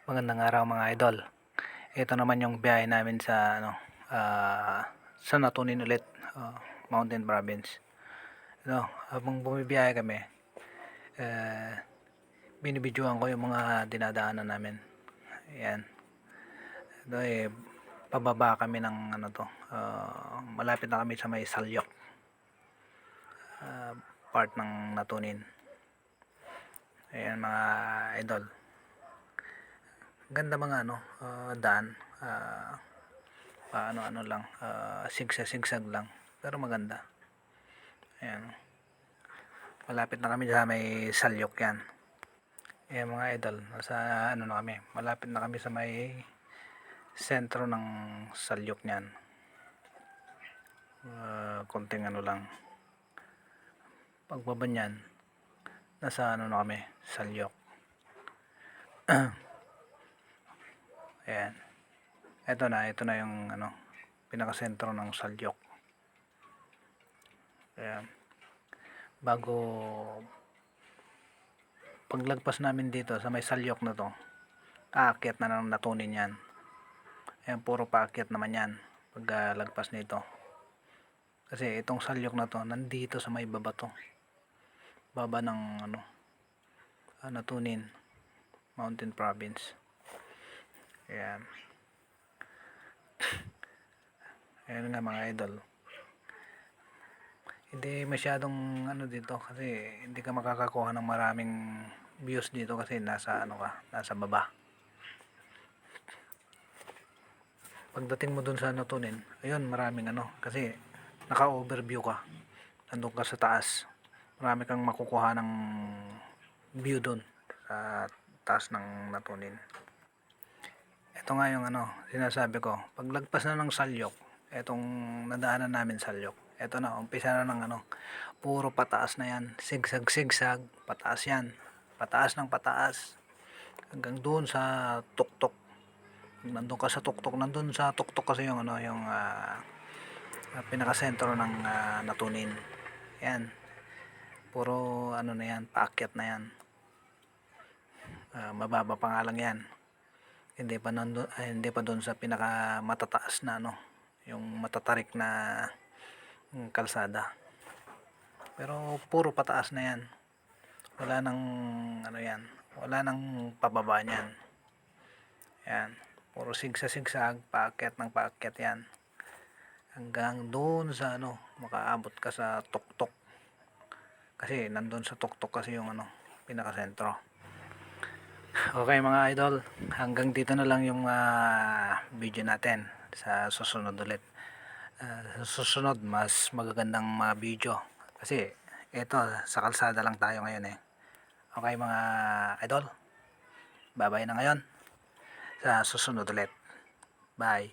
Magandang araw mga idol. Ito naman yung biyahe namin sa sa Natunin ulit, Mountain Province. Habang bumibiyahe kami, uh, binibidyoan ko yung mga dinadaanan namin. Ayan. Pababa kami ng malapit na kami sa may Salyok, part ng Natunin. Ayan mga idol. Ganda mga daan, paano lang, sigsag lang, pero maganda. Ayan, malapit na kami sa may Salyok yan. Ayan mga idol, nasa na kami, malapit na kami sa may sentro ng Salyok niyan. Konting lang, pagbaba niyan, nasa na kami, Salyok. Ayan, ito na yung pinakasentro ng Salyok. Ayan, bago paglagpas namin dito sa may Salyok na to, aakyat na ng Natunin yan. Ayan, puro paakyat naman yan pag lagpas nito, kasi itong Salyok na to nandito sa may baba to, baba ng Natunin Mountain Province. Ayan. Ayan nga mga idol, hindi masyadong dito kasi hindi ka makakakuha ng maraming views dito kasi nasa nasa baba. Pagdating mo dun sa Natunin, ayun, maraming kasi naka-overview ka, nandun ka sa taas, marami kang makukuha ng view dun sa taas ng Natunin. Ito nga yung sinasabi ko, paglagpas na ng Salyok, etong nadaanan namin Salyok, eto na, umpisa na ng puro pataas na yan, sigsag pataas yan, pataas ng pataas hanggang doon sa tuktok. Nandun ka sa tuktok, nandun sa tuktok kasi yung pinakasentro ng Natunin. Yan, puro na yan, paakyat na yan. Mababa pa nga lang yan, hindi pa doon sa pinaka matataas na yung matatarik na kalsada, pero puro pataas na yan, wala nang yan, wala nang pababa niyan. Yan, puro sigsag paakyat ng paakyat yan hanggang doon sa makaabot ka sa tuktok, kasi nandun sa tuktok kasi yung pinakasentro. Okay mga idol, hanggang dito na lang yung video natin. Sa susunod ulit, susunod mas magagandang mga video, kasi eto sa kalsada lang tayo ngayon Okay mga idol, bye bye na ngayon, sa susunod ulit, bye.